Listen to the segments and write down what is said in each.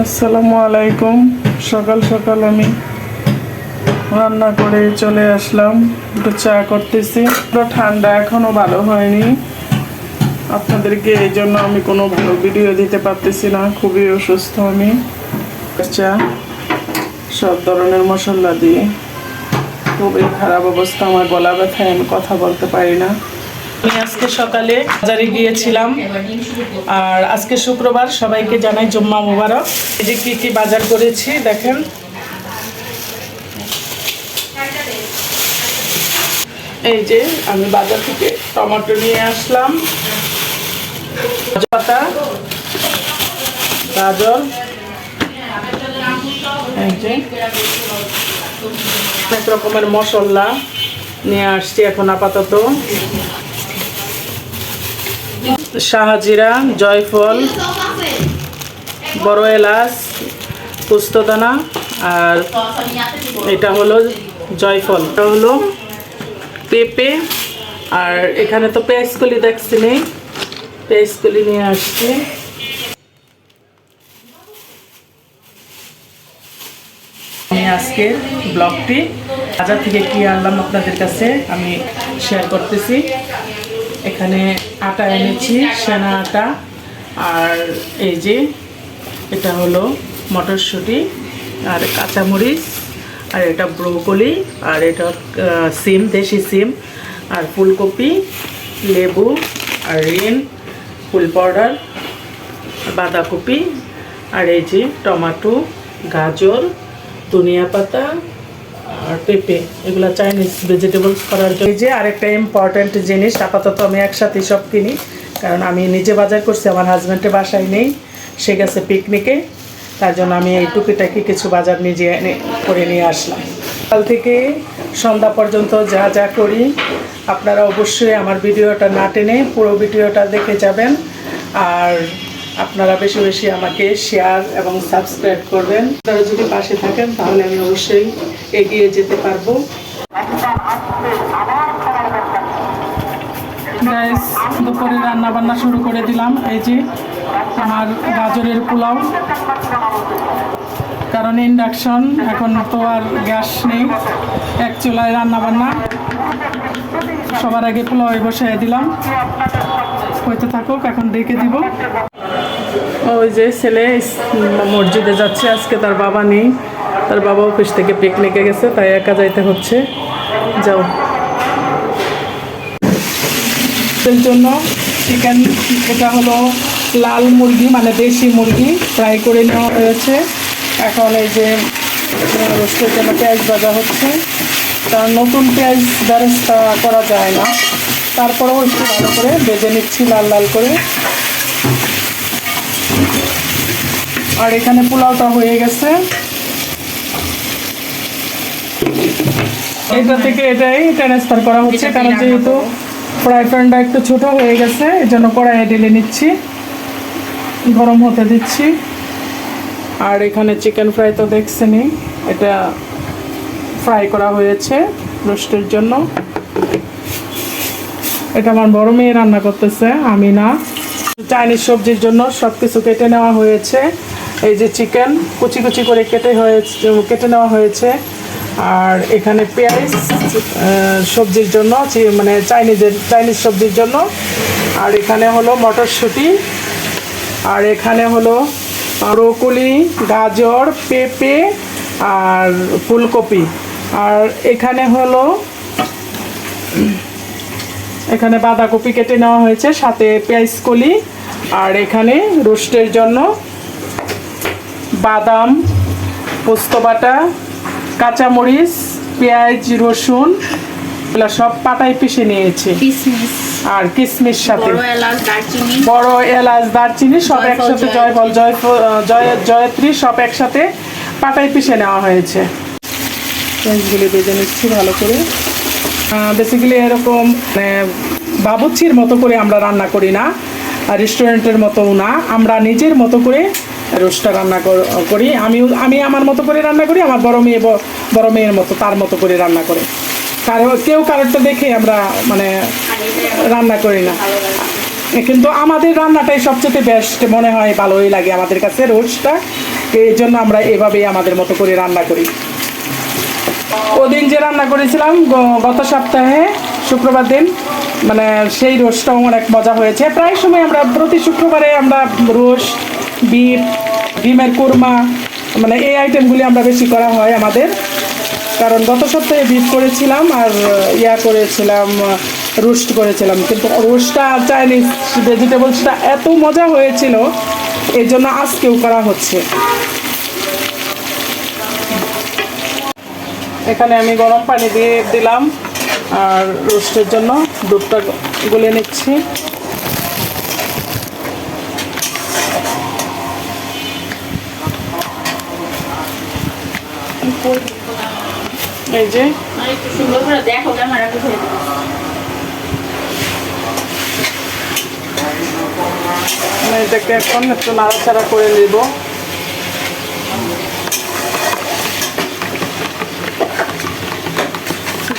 আসসালামু আলাইকুম। সকাল সকাল আমি রান্না করে চলে আসলাম, একটু চা করতেছি। পুরো ঠান্ডা এখনো ভালো হয়নি, আপনাদেরকে এই জন্য আমি কোনো ভালো ভিডিও দিতে পারতেছি না, খুবই অসুস্থ আমি। চা সব ধরনের মশলা দিয়ে খুবই খারাপ অবস্থা, আমার গলা ব্যথায় আমি কথা বলতে পারি না। আমি আজকে সকালে বাজারে গিয়েছিলাম, আর আজকে শুক্রবার, সবাইকে জানাই জুম্মা মুবারক। এই যে কি বাজার করেছি দেখেন। এই যে আমি বাজার থেকে টমেটো নিয়ে আসলাম, পাতা, গাজর, এই যে অনেক রকমের মশলা নিয়ে আসছি। এখন আপাতত শাহজিরা, জয়ফল, বড় এলাচ, পোস্তদানা, আর এটা হলো জয়ফল, এটা হলো পেঁপে, আর এখানে তো পেঁয়াজকলি দেখছি নেই, পেঁয়াজকলি নিয়ে আসছি। আমি আজকে ব্লগটি বাজার থেকে কি আনলাম আপনাদের কাছে আমি শেয়ার করতেছি। এখানে আটা এনেছি, সেনা আটা, আর এই যে এটা হলো মটরশুঁটি, আর কাঁচামরিচ, আর এটা ব্রোকলি, আর এটা সিম, দেশি সিম, আর ফুলকপি, লেবু, আর রিন, ফুল পাউডার, বাঁধাকপি, আর এই যে টমেটো, গাজর, ধনিয়া পাতা, আর পেঁপে, এগুলো চাইনিজ ভেজিটেবলস করার জন্য। এই যে আরেকটা ইম্পর্ট্যান্ট জিনিস, আপাতত আমি একসাথে সব কিনি, কারণ আমি নিজে বাজার করছি, আমার হাজব্যান্ডের বাসায় নেই, সে গেছে পিকনিকে, তার জন্য আমি এই টুকিটাকি কিছু বাজার নিজে করে নিয়ে আসলাম। কাল থেকে সন্ধ্যা পর্যন্ত যা যা করি আপনারা অবশ্যই আমার ভিডিওটা না টেনে পুরো ভিডিওটা দেখে যাবেন, আর আপনারা বেশি বেশি আমাকে শেয়ার এবং সাবস্ক্রাইব করবেন। আপনারা যদি পাশে থাকেন তাহলে আমি অবশ্যই এগিয়ে যেতে পারবো। গাইস, দুপুরে রান্না বান্না শুরু করে দিলাম। এই যে আমার গাজরের পোলাও, কারণ ইন্ডাকশন এখন তো আর গ্যাস নেই, এক চুলায় রান্না বান্না। সবার আগে পোলাও বসাই দিলাম, হইতে থাকুক, এখন ডেকে দিব। ওই যে ছেলে মসজিদে যাচ্ছে, আজকে তার বাবা নেই, তার বাবা অফিস থেকে পিকনিকে গেছে, তাই একা যাইতে হচ্ছে। যাও। এর জন্য চিকেন, এটা হলো লাল মুরগি, মানে দেশি মুরগি, ফ্রাই করে নেওয়া হয়েছে। এখন এই যে রোস্টের জন্য পেঁয়াজ ভাজা হচ্ছে, কারণ নতুন পেঁয়াজ বেরেস্তা করা যায় না, তারপরেও একটু ভালো করে ভেজে নিচ্ছি লাল লাল করে। আর এখানে পোলাওটা হয়ে গেছে, এটা থেকে এটাই ট্রান্সফার করা হচ্ছে, কারণ যেহেতু ফ্রাই প্যানটা একটু ছোট হয়ে গেছে, এই জন্য কড়াইয়ে ঢেলে নিচ্ছি, গরম হতে দিচ্ছি। আর এখানে চিকেন ফ্রাই তো দেখছেনই, এটা ফ্রাই করা হয়েছে রোস্টের জন্য। এটা আমার বড় মেয়ে রান্না করতেছে, আমি না। চাইনিজ সবজির জন্য সব কিছু কেটে নেওয়া হয়েছে। এই যে চিকেন কুচি কুচি করে কেটে নেওয়া হয়েছে, আর এখানে পেঁয়াজ সবজির জন্য, মানে চাইনিজ সবজির জন্য, আর এখানে হলো মটরশুঁটি, আর এখানে হলো ব্রোকলি, গাজর, পেঁপে, আর ফুলকপি, আর এখানে হলো এখানে বাঁধাকপি কেটে নেওয়া হয়েছে, সাথে পেঁয়াজ কলি, আর এখানে রোস্টের জন্য বাদাম, পোস্ত বাটা, কাঁচামরিচ, পেঁয়াজ, রসুন, এগুলো সব পাটায় পিষে নিয়েছি, আর কিশমিশ সাথে বড় এলাচ, দারচিনি সব একসাথে, জয়ফল, জয়ত্রী সব একসাথে পাটায় পিষে নেওয়া হয়েছে। পেঁয়াজগুলি ভেজে নিচ্ছি ভালো করে। বেসিক্যালি এরকম বাবুর্চির মতো করে আমরা রান্না করি না, রেস্টুরেন্টের মতোও না, আমরা নিজের মতো করে রোস্টটা রান্না করি। আমি আমার মতো করে রান্না করি, আমার বড় মেয়ের মতো তার মতো করে রান্না করে। কেউ কারোরটা দেখে আমরা মানে রান্না করি না। কিন্তু আমাদের রান্নাটাই সবচেয়ে বেস্ট মনে হয়, ভালোই লাগে আমাদের কাছে রোস্টটা, এই জন্য আমরা এভাবেই আমাদের মতো করে রান্না করি। ওদিন যে রান্না করেছিলাম গত সপ্তাহে শুক্রবার দিন, মানে সেই রোস্টটাও অনেক মজা হয়েছে। প্রায় সময় আমরা প্রতি শুক্রবারে আমরা রোস্ট, বিফ, ডিমের কোরমা, মানে এই আইটেমগুলি আমরা বেশি করা হয় আমাদের। কারণ গত সপ্তাহে বিফ করেছিলাম আর করেছিলাম, রোস্ট করেছিলাম, কিন্তু রোস্টটা চাইনিজ ভেজিটেবলসটা এত মজা হয়েছিল, এই জন্য আজকেও করা হচ্ছে। এখানে আমি গরম পানি দিয়ে দিলাম আর রোস্টের জন্য দুধটা গুলে নিচ্ছি। এই যে এটাকে এখন একটু নাড়াচাড়া করে নেব।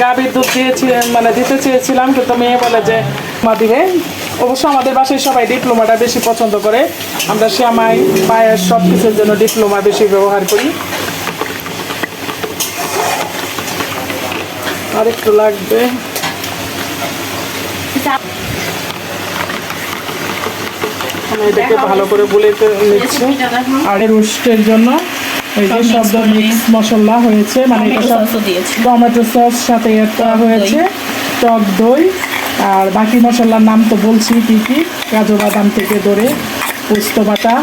গাভীর দুধ দিয়েছি, মানে দিতে চেয়েছিলাম, কিন্তু মেয়ে বলে যে মা দিবে। অবশ্য আমাদের বাসায় সবাই ডিপ্লোমাটা বেশি পছন্দ করে, আমরা শ্যামাই পায়েস সব কিছুর জন্য ডিপ্লোমা বেশি ব্যবহার করি। আর একটু লাগবে। আমি এটাকে ভালো করে বলে নিচ্ছি। আর রোস্টের জন্য এই যে সব মিক্স মশলা হয়েছে, মানে এটা সব টমেটো সস সাথে অ্যাড করা হয়েছে, টক দই, আর বাকি মশলার নাম তো বলছি কি কি, কাজু বাদাম থেকে ধরে পোস্ত বাটা,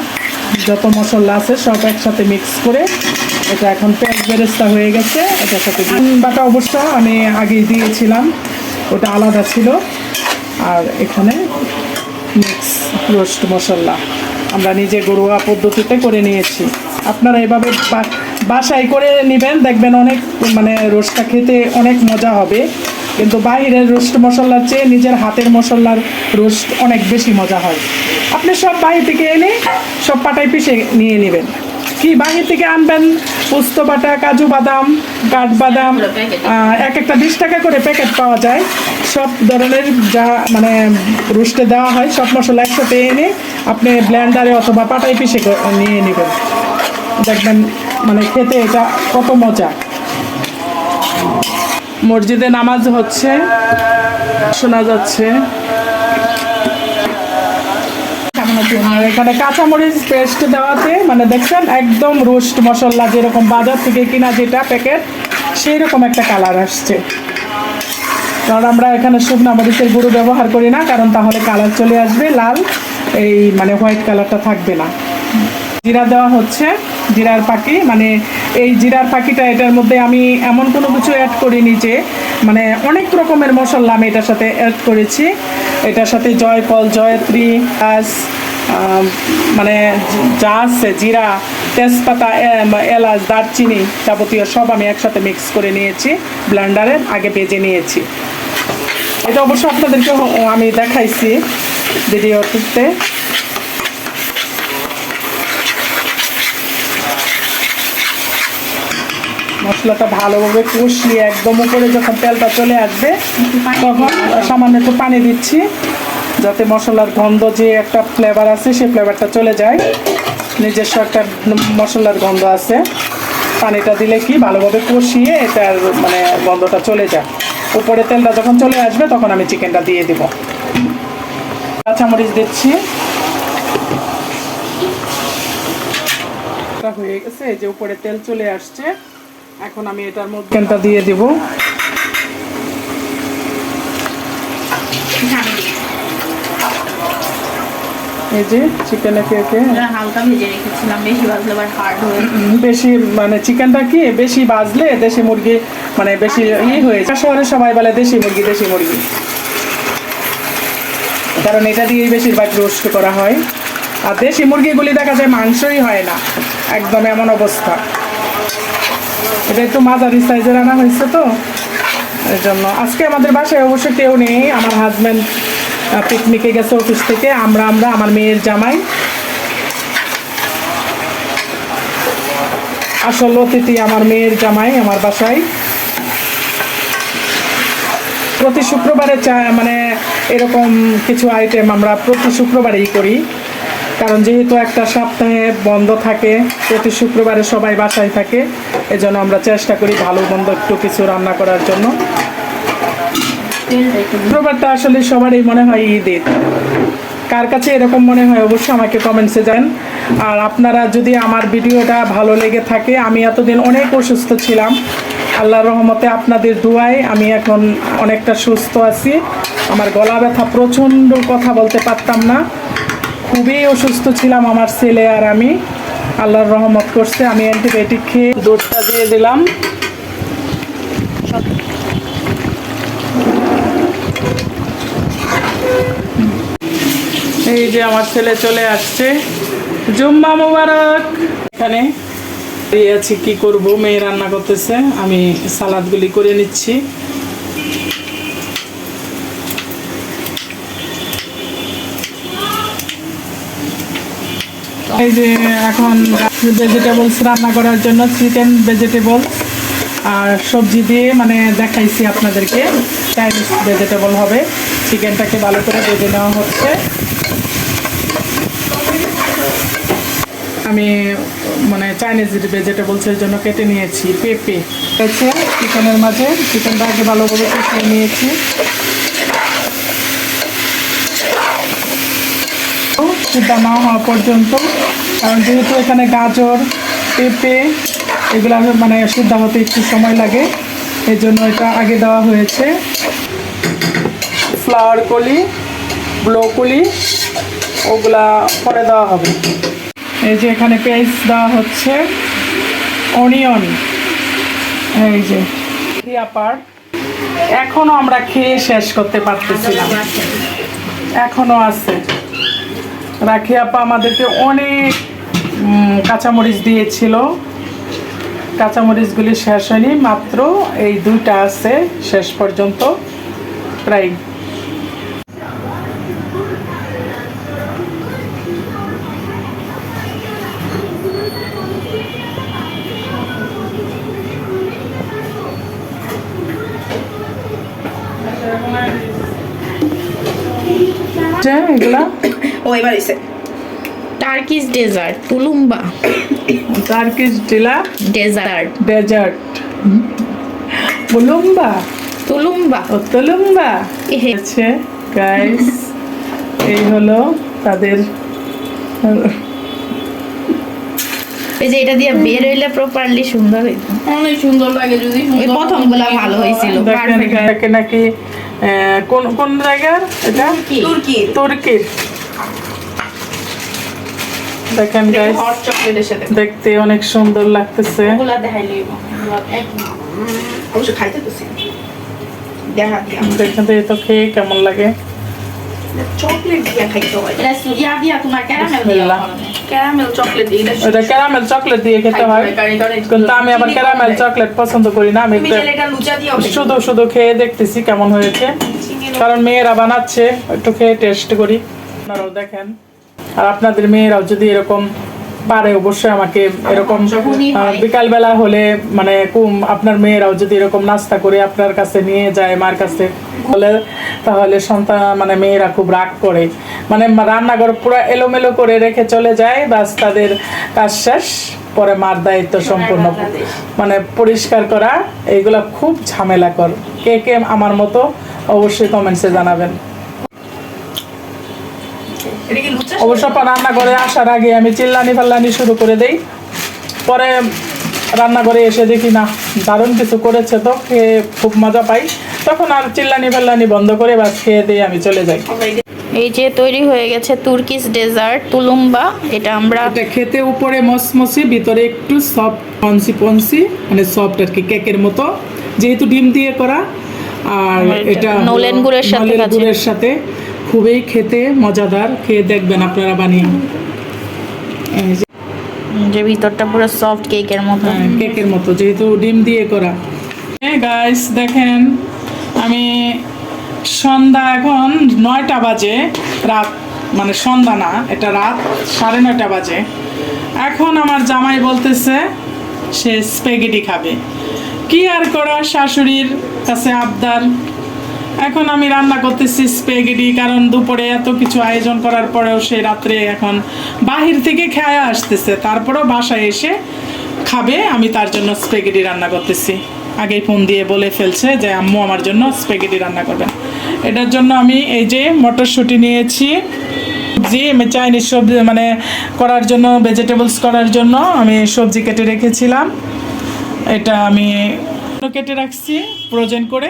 যত মশলা আছে সব একসাথে মিক্স করে এটা এখন পেঁয়াজ বেরেস্তা হয়ে গেছে। এটার সাথে বাটা অবশ্য আমি আগেই দিয়েছিলাম, ওটা আলাদা ছিল। আর এখানে মিক্স রোস্ট মশলা আমরা নিজে ঘরোয়া পদ্ধতিতে করে নিয়েছি। আপনারা এভাবে বাসায় করে নেবেন, দেখবেন অনেক, মানে রোস্টটা খেতে অনেক মজা হবে। কিন্তু বাইরের রোস্ট মশলার চেয়ে নিজের হাতের মশলার রোস্ট অনেক বেশি মজা হয়। আপনি সব বাহির থেকে এনে সব পাটায় পিষে নিয়ে নেবেন। কি বাহির থেকে আনবেন পোস্ত বাটা, কাজু বাদাম, কাঠবাদাম, এক একটা 20 টাকা করে প্যাকেট পাওয়া যায়। সব ধরনের যা মানে রোস্টে দেওয়া হয় সব মশলা একসাথে এনে আপনি ব্লেন্ডারে অথবা পাটায় পিষে নিয়ে নেবেন, দেখবেন মানে খেতে এটা কত মজা। মসজিদে নামাজ হচ্ছে, শোনা যাচ্ছে। আর এখানে কাঁচামরিচ পেস্ট দেওয়াতে মানে দেখছেন একদম রোস্ট মশলা যেরকম বাজার থেকে কিনা যেটা প্যাকেট, সেই রকম একটা কালার আসছে। কারণ আমরা এখানে শুকনো মরিচের গুঁড়ো ব্যবহার করি না, কারণ তাহলে কালার চলে আসবে লাল, এই মানে হোয়াইট কালারটা থাকবে না। জিরা দেওয়া হচ্ছে, জিরার পাখি, মানে এই জিরার পাখিটা এটার মধ্যে আমি এমন কোনো কিছু অ্যাড করিনি যে, মানে অনেক রকমের মশলা আমি এটার সাথে অ্যাড করেছি। এটার সাথে জয়ফল, জয়ত্রী, মানে যা আছে জিরা, তেজপাতা, এলাচ, দারচিনি যাবতীয় সব আমি একসাথে মিক্স করে নিয়েছি, ব্লেন্ডারে আগে ভেজে নিয়েছি। এটা অবশ্য আপনাদেরকে আমি দেখাইছি ভিডিওতে। মশলাটা ভালোভাবে কষিয়ে একদম উপরে যখন তেলটা চলে আসবে তখন সামান্য একটু পানি দিচ্ছি, যাতে মশলার গন্ধ যে একটা ফ্লেভার আছে সেই ফ্লেভারটা চলে যায়। নিজস্ব একটা মশলার গন্ধ আছে, পানিটা দিলে কি ভালোভাবে কষিয়ে এটার মানে গন্ধটা চলে যায়। উপরে তেলটা যখন চলে আসবে তখন আমি চিকেনটা দিয়ে দিব। কাঁচামরিচ দিচ্ছি, হয়ে গেছে, এই যে উপরে তেল চলে আসছে। এখন আমি এটার মধ্যে চিকেনটা দিয়ে দিব। এই যে চিকেন হালকা ভেজে রেখেছিলাম, বেশি ভাজলে আবার হার্ড হয়ে, বেশি মানে চিকেনটা কি বেশি ভাজলে দেশি মুরগি মানে বেশি হয়ে যায়। শহরে সবাই বলে দেশি মুরগি, দেশি মুরগি, কারণ এটা দিয়েই বেশিরভাগ রোস্ট করা হয়। আর দেশি মুরগিগুলি দেখা যায় মাংসই হয় না, একদম এমন অবস্থা। এটা একটু মাঝারি সাইজের আনা হয়েছে তো, এই জন্য। আজকে আমাদের বাসায় অবশ্য কেউ নেই, আমার হাজব্যান্ড পিকনিকে গেছে অফিস থেকে, আমরা আমার মেয়ের জামাই, আসল অতিথি আমার মেয়ের জামাই আমার বাসায়। প্রতি শুক্রবারে মানে এরকম কিছু আইটেম আমরা প্রতি শুক্রবারেই করি, কারণ যেহেতু একটা সপ্তাহে বন্ধ থাকে, প্রতি শুক্রবারে সবাই বাসায় থাকে, এজন্য আমরা চেষ্টা করি ভালো মন্দ একটু কিছু রান্না করার জন্য। শুক্রবারটা আসলে সবারই মনে হয় ঈদের। কার কাছে এরকম মনে হয় অবশ্যই আমাকে কমেন্টসে জানান। আর আপনারা যদি আমার ভিডিওটা ভালো লেগে থাকে, আমি এতদিন অনেক অসুস্থ ছিলাম, আল্লাহর রহমতে আপনাদের দোয়ায় আমি এখন অনেকটা সুস্থ আছি। আমার গলা ব্যথা প্রচণ্ড, কথা বলতে পারতাম না, খুবই অসুস্থ ছিলাম আমার ছেলে আর আমি। আল্লাহর রহমত করছে, আমি অ্যান্টিবায়োটিক খেয়ে দুধটা দিয়ে দিলাম। এই যে আমার ছেলে চলে আসছে, জুম্মা মোবারক। এখানে আছি, কি করব, মেয়ে রান্না করতেছে, আমি সালাদগুলি করে নিচ্ছি। এই যে এখন ভেজিটেবলস রান্না করার জন্য চিকেন ভেজিটেবল আর সবজি দিয়ে মানে দেখাইছি আপনাদেরকে, চাইনিজ ভেজিটেবল হবে। চিকেনটাকে ভালো করে ভেজে নেওয়া হচ্ছে। আমি মানে চাইনিজ ভেজিটেবলসের জন্য কেটে নিয়েছি পেঁপে, হচ্ছে চিকেনের মাঝে চিকেনটা আগে ভালোভাবে কষিয়ে নিয়েছি। সিদ্ধ না হওয়া পর্যন্ত, কারণ যেহেতু এখানে গাজর, পেঁপে এগুলো মানে সিদ্ধ হতে একটু সময় লাগে, এই জন্য এটা আগে দেওয়া হয়েছে। ফ্লাওয়ার কলি, ব্রোকলি ওগুলা পরে দেওয়া হবে। এই যে এখানে পেঁয়াজ দেওয়া হচ্ছে, অনিয়ন, এই যে পার। এখনো আমরা খেয়ে শেষ করতে পারতেছিলাম, এখনো আছে। রাখি আপা আমাদেরকে অনেক কাঁচামরিচ দিয়েছিল, কাঁচামরিচগুলি শেষ হয়নি, মাত্র এই দুইটা আছে শেষ পর্যন্ত প্রায়। এগুলা ও এবার এসে Turkish dessert, tulumba Turkish dessert, dessert, tulumba, tulumba ও তুলুম্বা আছে গাইস। এই হলো তাদের, এই যে এটা দিয়ে বের হইলে প্রপারলি সুন্দর হইতো, অনেক সুন্দর লাগে। যদি প্রথমগুলা ভালো হয়েছিল, দেখেন নাকি কোন কোন জায়গার এটা, তুর্কির। দেখেন গাইস, দেখতে অনেক সুন্দর লাগতেছে। দেখেন তো খেয়ে কেমন লাগে। চকলেট দিয়ে খাইতে হয়, এটা দিয়া তোমার ক্যারামেল চকলেট দিয়ে, এটা ক্যারামেল চকলেট দিয়ে খেতে হয়, কিন্তু আমি আবার ক্যারামেল চকলেট পছন্দ করি না। আমি শুধু শুধু খেয়ে দেখতেছি কেমন হয়েছে, কারণ মেয়েরা বানাচ্ছে, একটু খেয়ে টেস্ট করি। আপনারাও দেখেন, আর আপনাদের মেয়েরাও যদি এরকম পারে অবশ্যই আমাকে এরকম বিকালবেলা হলে মানে আপনার মেয়েরাও যদি এরকম নাস্তা করে আপনার কাছে নিয়ে যায় মার কাছে বলে, তাহলে সন্তান মানে মেয়েরা খুব রাগ করে, মানে রান্নাঘর পুরো এলোমেলো করে রেখে চলে যায়, বাস তাদের কাজ শেষ, পরে মার দায়িত্ব সম্পূর্ণ মানে পরিষ্কার করা। এইগুলা খুব ঝামেলাকর। কে কে আমার মতো অবশ্যই কমেন্টসে জানাবেন। অবশ্য রান্নাঘরে আসার আগে আমি চিল্লানি ফাল্লানি শুরু করে দেই, পরে রান্নাঘরে এসে দেখি না দারুণ কিছু করেছে, তো খেয়ে খুব মজা পাই, তখন আর চিল্লানি ফাল্লানি বন্ধ করে বাস খেয়ে দিয়ে আমি চলে যাই। এই যে তৈরি হয়ে গেছে তুর্কিশ ডেজার্ট তুলুম্বা। এটা আমরা খেতে উপরে মসমসি, ভিতরে একটু সফট পন্সি মানে সফট আর কি, কেকের মতো, যেহেতু ডিম দিয়ে করা। আর এটা নলেন গুড়ের সাথে খুবই খেতে মজাদার, খেয়ে দেখবেন আপনারা বানিয়ে। যে ভিতরটা পুরো সফট কেকের মতো, কেকের মতো, যেহেতু ডিম দিয়ে করা। গাইস দেখেন, আমি সন্ধ্যা এখন 9টা বাজে, রাত মানে সন্ধ্যা না, এটা রাত 9:30 বাজে। এখন আমার জামাই বলতেছে সে স্প্যাগেটি খাবে। কি আর করা, শাশুড়ির কাছে আবদার, এখন আমি রান্না করতেছি স্প্যাগেটি, কারণ দুপুরে এত কিছু আয়োজন করার পরেও সে রাত্রে এখন বাহির থেকে খেয়ে আসতেছে, তারপরেও বাসায় এসে খাবে, আমি তার জন্য স্প্যাগেটি রান্না করতেছি। আগেই ফোন দিয়ে বলে ফেলছে যে আম্মু আমার জন্য স্প্যাগেটি রান্না করবেন। এটার জন্য আমি এই যে মটরশুঁটি নিয়েছি, সবজি আমি চাইনিজ সবজি মানে করার জন্য, ভেজিটেবলস করার জন্য আমি সবজি কেটে রেখেছিলাম। এটা আমি কেটে রাখছি ফ্রোজেন করে,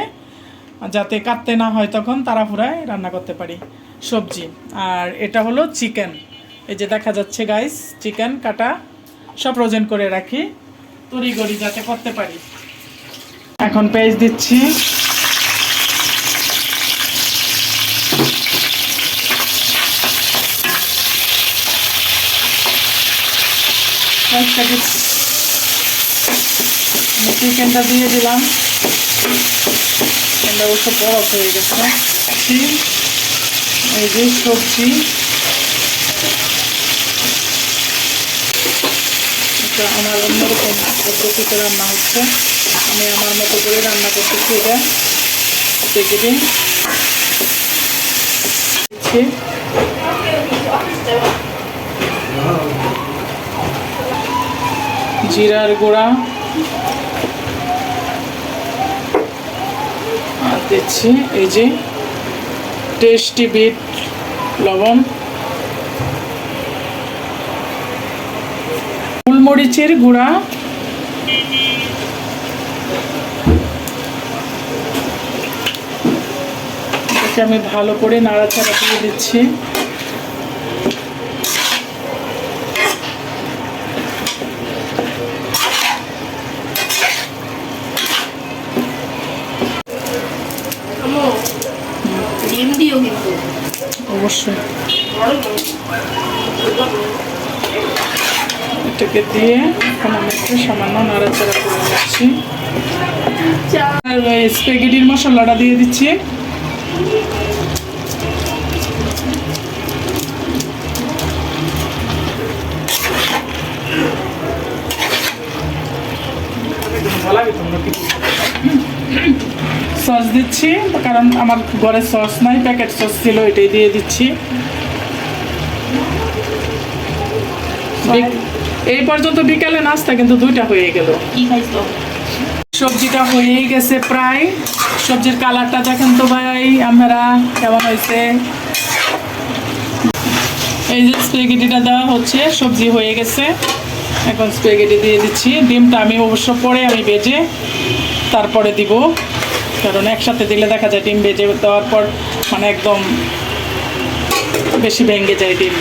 যাতে কাটতে না হয় তখন তাড়াহুড়ায় রান্না করতে পারি সবজি। আর এটা হলো চিকেন, এই যে দেখা যাচ্ছে গাইস, চিকেন কাটা সব ফ্রোজেন করে রাখি তড়িঘড়ি যাতে করতে পারি। এখন পেঁয়াজ দিচ্ছি, চিকেনটা দিয়ে দিলাম, চিকেনটা অবশ্য বরফ হয়ে গেছে। এই যে সবজি, এটা আমার অন্যরকম পদ্ধতিতে রান্না হচ্ছে, আমি আমার মতো করে রান্না করতেছি। এটা দেখে জিরার গুঁড়া আর দিচ্ছি এই যে টেস্টি বিট লবণ, গোলমরিচের গুঁড়া, এটাকে আমি ভালো করে নাড়াচাড়া দিয়ে দিচ্ছি। অবশ্যই এটাকে দিয়ে এখন আমি একটু সামান্য নাড়াচাড়া করে নিচ্ছি। আর স্প্যাগেটির মশলাটা দিয়ে দিচ্ছি, সস দিচ্ছি, কারণ আমার ঘরে সস নাই, প্যাকেট সস ছিল, এটাই দিয়ে দিচ্ছি। এই পর্যন্ত বিকালে নাস্তা কিন্তু 2টা হয়ে গেল। সবজিটা হয়েই গেছে প্রায়, সবজির কালারটা দেখেন তো ভাই আপনারা কেমন হয়েছে। এই যে স্প্যাগেটিটা দেওয়া হচ্ছে, সবজি হয়ে গেছে, এখন স্প্যাগেটি দিয়ে দিচ্ছি। ডিমটা আমি অবশ্য পরে আমি ভেজে তারপরে দিব, কারণ একসাথে দিলে দেখা যায় ডিম ভেজে দেওয়ার পর মানে একদম বেশি ভেঙে যায় ডিম।